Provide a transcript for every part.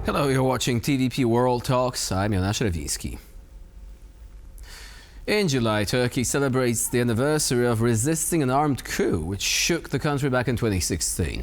Hello, you're watching TVP World Talks. I'm Analyst Karol Wasilewski. In July, Turkey celebrates the anniversary of resisting an armed coup which shook the country back in 2016.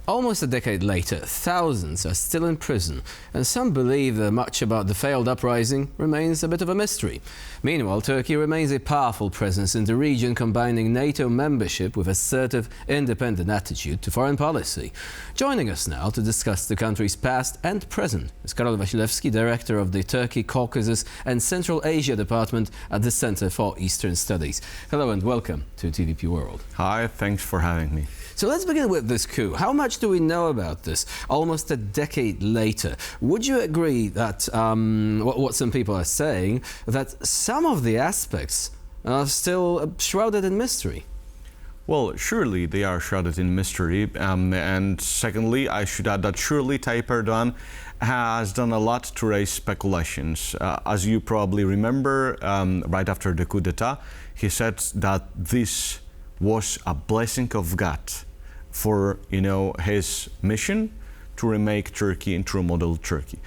Almost a decade later, thousands are still in prison, and some believe that much about the failed uprising remains a bit of a mystery. Meanwhile, Turkey remains a powerful presence in the region, combining NATO membership with assertive, independent attitude to foreign policy. Joining us now to discuss the country's past and present is Karol Wasilewski, Director of the Turkey, Caucasus and Central Asia Department at the Center for Eastern Studies. Hello and welcome to TVP World. Hi, thanks for having me. So let's begin with this coup. How much do we know about this almost a decade later? Would you agree that what some people are saying, that some of the aspects are still shrouded in mystery? Well, surely they are shrouded in mystery. And secondly, I should add that surely Tayyip Erdoğan has done a lot to raise speculations. As you probably remember, right after the coup d'etat, he said that this was a blessing of God for, his mission to remake Turkey into a model Turkey.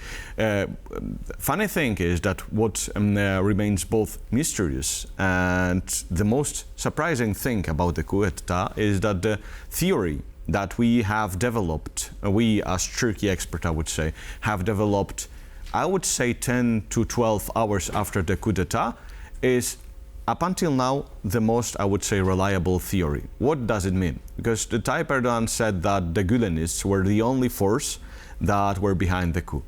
Funny thing is that what remains both mysterious and the most surprising thing about the coup d'etat is that the theory that we have developed, we as Turkey expert, I would say, have developed, I would say 10 to 12 hours after the coup d'etat, is up until now the most, I would say, reliable theory. What does it mean? Because the Tayyip Erdoğan said that the Gülenists were the only force that were behind the coup.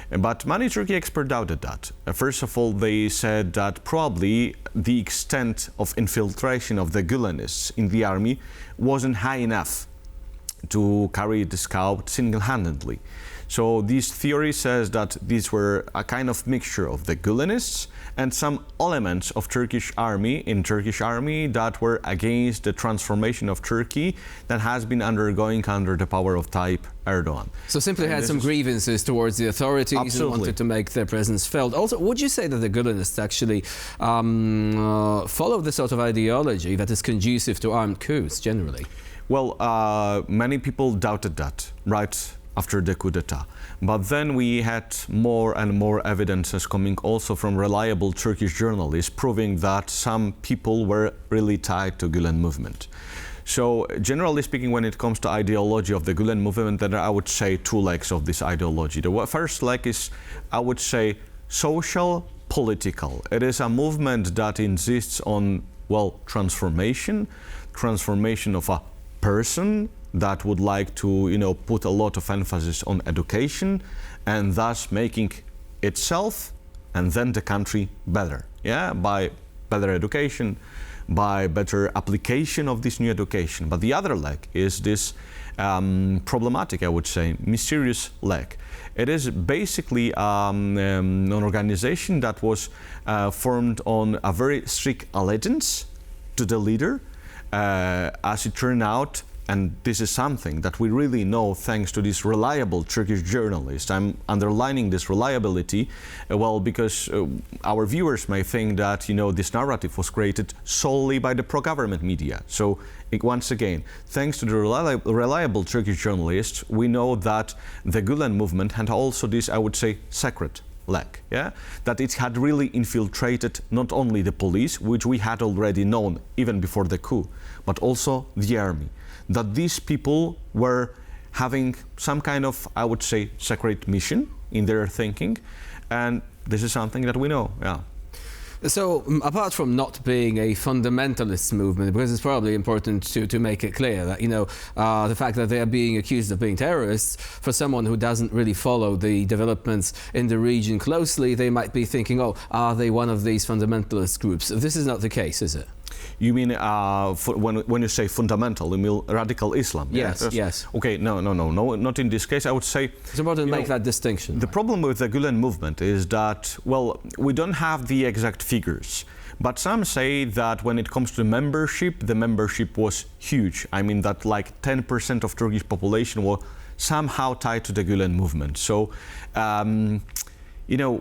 But many Turkey experts doubted that. First of all, they said that probably the extent of infiltration of the Gülenists in the army wasn't high enough to carry this out single-handedly. So this theory says that these were a kind of mixture of the Gülenists and some elements of Turkish army that were against the transformation of Turkey that has been undergoing under the power of Tayyip Erdoğan. So simply had some grievances towards the authorities. Absolutely. And wanted to make their presence felt. Also, would you say that the Gülenists actually follow the sort of ideology that is conducive to armed coups generally? Well, many people doubted that, right after the coup d'etat. But then we had more and more evidences coming also from reliable Turkish journalists proving that some people were really tied to Gülen movement. So generally speaking, when it comes to ideology of the Gülen movement, then I would say two legs of this ideology. The first leg is, I would say, social, political. It is a movement that insists on, well, transformation of a person that would like to, put a lot of emphasis on education and thus making itself and then the country better, by better education, by better application of this new education. But the other leg is this problematic, I would say, mysterious leg. It is basically an organization that was formed on a very strict allegiance to the leader. As it turned out, and this is something that we really know thanks to this reliable Turkish journalist. I'm underlining this reliability, because our viewers may think that, this narrative was created solely by the pro-government media. So once again, thanks to the reliable Turkish journalists, we know that the Gülen movement had also this, I would say, sacred leg, that it had really infiltrated not only the police, which we had already known even before the coup, but also the army. That these people were having some kind of, I would say, sacred mission in their thinking, and this is something that we know, So, apart from not being a fundamentalist movement, because it's probably important to make it clear that, the fact that they are being accused of being terrorists, for someone who doesn't really follow the developments in the region closely, they might be thinking, oh, are they one of these fundamentalist groups? This is not the case, is it? You mean when you say fundamental, you mean radical Islam? Yes. Okay, no, not in this case. I would say it's important to make that distinction. The problem with the Gülen movement is that, well, we don't have the exact figures, but some say that when it comes to membership, the membership was huge. I mean that like 10% of Turkish population were somehow tied to the Gülen movement. So,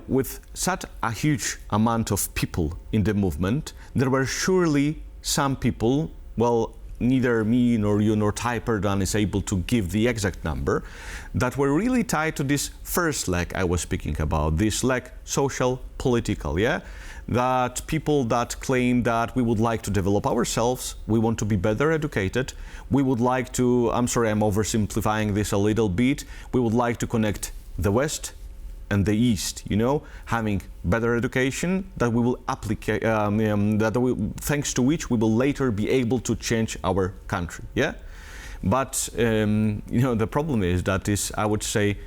with such a huge amount of people in the movement, there were surely some people, well, neither me nor you nor Tayyip Erdoğan is able to give the exact number, that were really tied to this first leg I was speaking about, this leg social, political, yeah? That people that claim that we would like to develop ourselves, we want to be better educated, we would like to, I'm sorry, I'm oversimplifying this a little bit, we would like to connect the West and the East, you know, having better education that we will applicate, thanks to which we will later be able to change our country, yeah? But, you know, the problem is that is, I would say,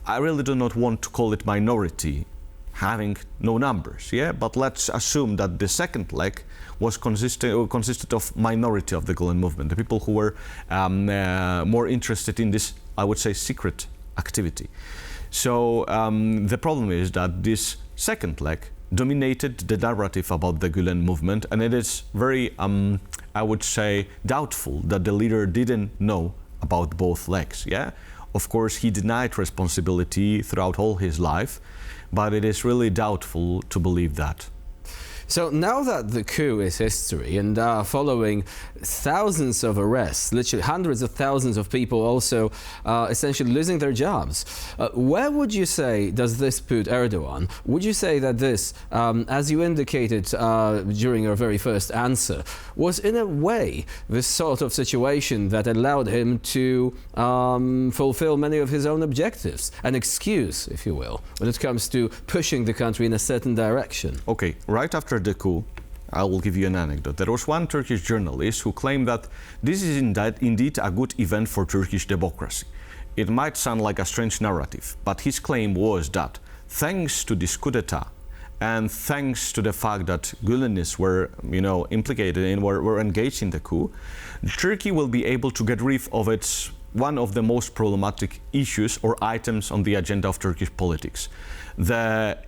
I really do not want to call it minority, having no numbers, yeah? But let's assume that the second leg was consisted of minority of the Gülen movement, the people who were more interested in this, I would say, secret activity. So the problem is that this second leg dominated the narrative about the Gülen movement, and it is very, I would say, doubtful that the leader didn't know about both legs, yeah? Of course, he denied responsibility throughout all his life, but it is really doubtful to believe that. So now that the coup is history and following thousands of arrests, literally hundreds of thousands of people also essentially losing their jobs, where would you say does this put Erdoğan? Would you say that this, as you indicated during your very first answer, was in a way this sort of situation that allowed him to fulfill many of his own objectives, an excuse, if you will, when it comes to pushing the country in a certain direction? Okay, right after the coup, I will give you an anecdote. There was one Turkish journalist who claimed that this is indeed a good event for Turkish democracy. It might sound like a strange narrative, but his claim was that thanks to this coup d'etat and thanks to the fact that Gülenists were, you know, implicated and were engaged in the coup, Turkey will be able to get rid of its one of the most problematic issues or items on the agenda of Turkish politics. The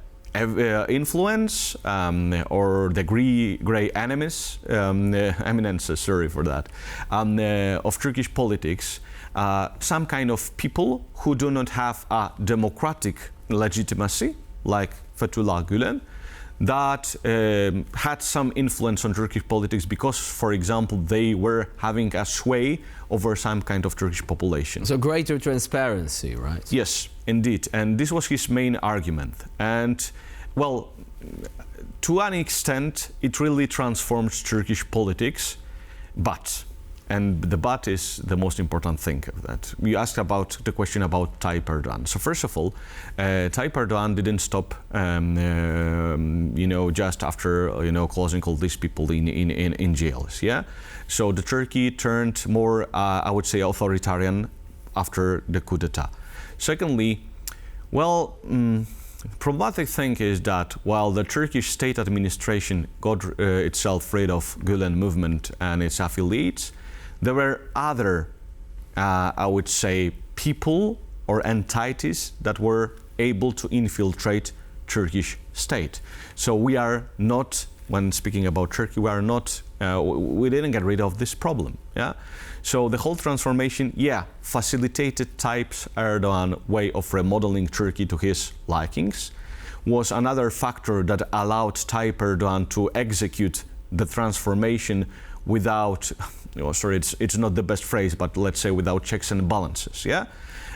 influence or the grey eminences, sorry for that, of Turkish politics, some kind of people who do not have a democratic legitimacy, like Fethullah Gülen, that had some influence on Turkish politics because, for example, they were having a sway over some kind of Turkish population. So greater transparency, right? Yes, indeed. And this was his main argument. And, well, to an extent, it really transforms Turkish politics, but, and the but is the most important thing of that. You asked about the question about Tayyip Erdoğan. So first of all, Tayyip Erdoğan didn't stop, you know, just after, you know, closing all these people in jails, yeah? So the Turkey turned more, I would say, authoritarian after the coup d'etat. Secondly, well, problematic thing is that while the Turkish state administration got itself rid of Gülen movement and its affiliates, there were other, I would say, people or entities that were able to infiltrate Turkish state. So we are not, when speaking about Turkey, we are not, we didn't get rid of this problem, yeah? So the whole transformation, yeah, facilitated Tayyip Erdoğan way of remodeling Turkey to his likings, was another factor that allowed Tayyip Erdoğan to execute the transformation without, oh, sorry, it's not the best phrase, but let's say without checks and balances, yeah?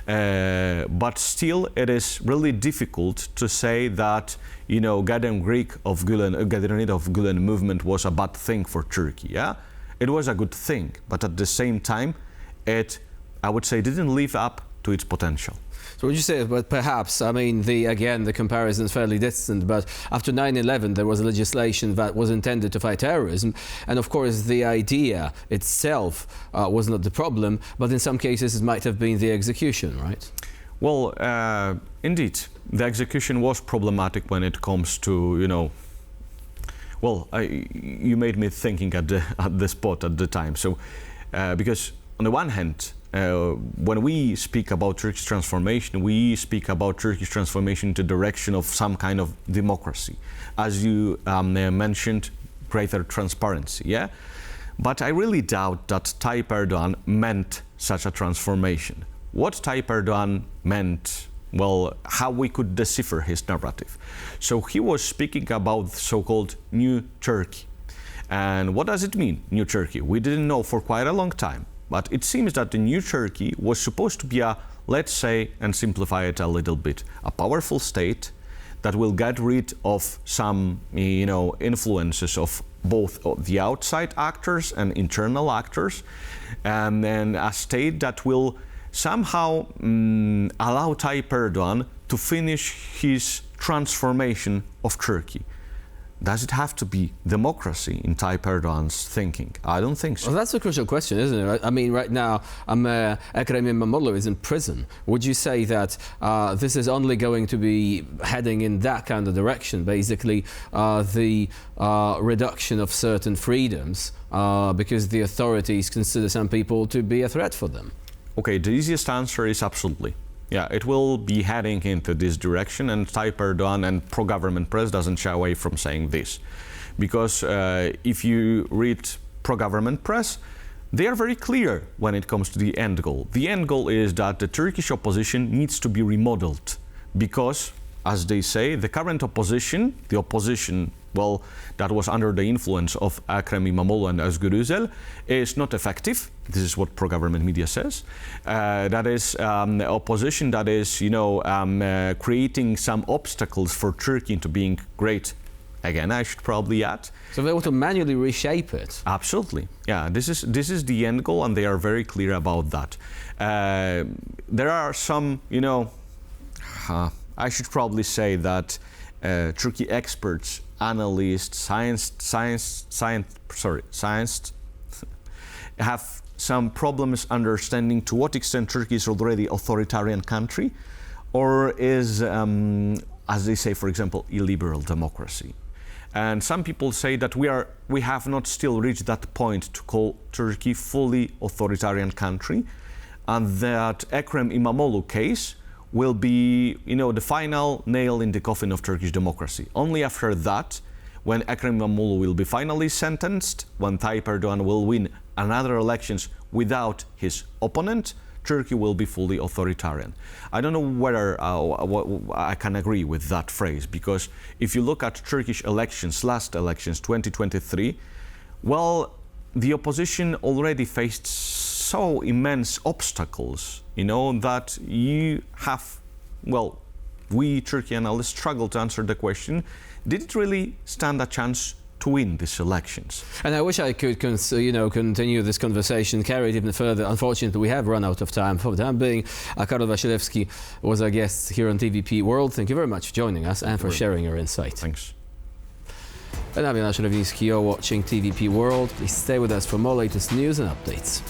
But still, it is really difficult to say that, you know, getting rid of Gülen movement was a bad thing for Turkey, yeah? It was a good thing, but at the same time, it, I would say, didn't live up to its potential. So would you say, but perhaps, I mean, the comparison is fairly distant, but after 9/11 there was legislation that was intended to fight terrorism, and of course the idea itself was not the problem, but in some cases it might have been the execution, right? Well, indeed, the execution was problematic when it comes to, you know, well, you made me thinking at the spot at the time. So, because on the one hand, when we speak about Turkish transformation, we speak about Turkish transformation to the direction of some kind of democracy. As you mentioned, greater transparency, yeah? But I really doubt that Tayyip Erdoğan meant such a transformation. What Tayyip Erdoğan meant, well, how we could decipher his narrative. So he was speaking about so-called new Turkey. And what does it mean, New Turkey? We didn't know for quite a long time. But it seems that the New Turkey was supposed to be a, let's say, and simplify it a little bit, a powerful state that will get rid of some, influences of both the outside actors and internal actors, and then a state that will somehow allow Tayyip Erdoğan to finish his transformation of Turkey. Does it have to be democracy in Tayyip Erdoğan's thinking? I don't think so. Well, that's a crucial question, isn't it? I mean, right now, Ekrem İmamoğlu is in prison. Would you say that this is only going to be heading in that kind of direction, basically the reduction of certain freedoms because the authorities consider some people to be a threat for them? Okay, the easiest answer is absolutely. Yeah, it will be heading into this direction, and Tayyip Erdoğan and pro-government press doesn't shy away from saying this. Because if you read pro-government press, they are very clear when it comes to the end goal. The end goal is that the Turkish opposition needs to be remodeled because, as they say, the current opposition, well, that was under the influence of Ekrem İmamoğlu and Özgür Özel, is not effective. This is what pro-government media says. That is opposition that is, creating some obstacles for Turkey into being great. Again, I should probably add. So they want to manually reshape it. Absolutely. Yeah, this is the end goal, and they are very clear about that. There are some, I should probably say that Turkey experts, analysts, scientists have some problems understanding to what extent Turkey is already an authoritarian country, or is, as they say, for example, illiberal democracy. And some people say that we have not still reached that point to call Turkey fully authoritarian country, and that Ekrem İmamoğlu case will be, the final nail in the coffin of Turkish democracy. Only after that, when Ekrem İmamoğlu will be finally sentenced, when Tayyip Erdoğan will win another elections without his opponent, Turkey will be fully authoritarian. I don't know whether I can agree with that phrase, because if you look at Turkish elections, last elections, 2023, well, the opposition already faced so immense obstacles, that you have, well, we Turkey analysts struggle to answer the question, did it really stand a chance to win these elections? And I wish I could, continue this conversation, carry it even further. Unfortunately, we have run out of time. For the time being, Karol Wasilewski was our guest here on TVP World. Thank you very much for joining us and for sharing your insight. Thanks. And I'm Analyst Karol Wasilewski. You're watching TVP World. Please stay with us for more latest news and updates.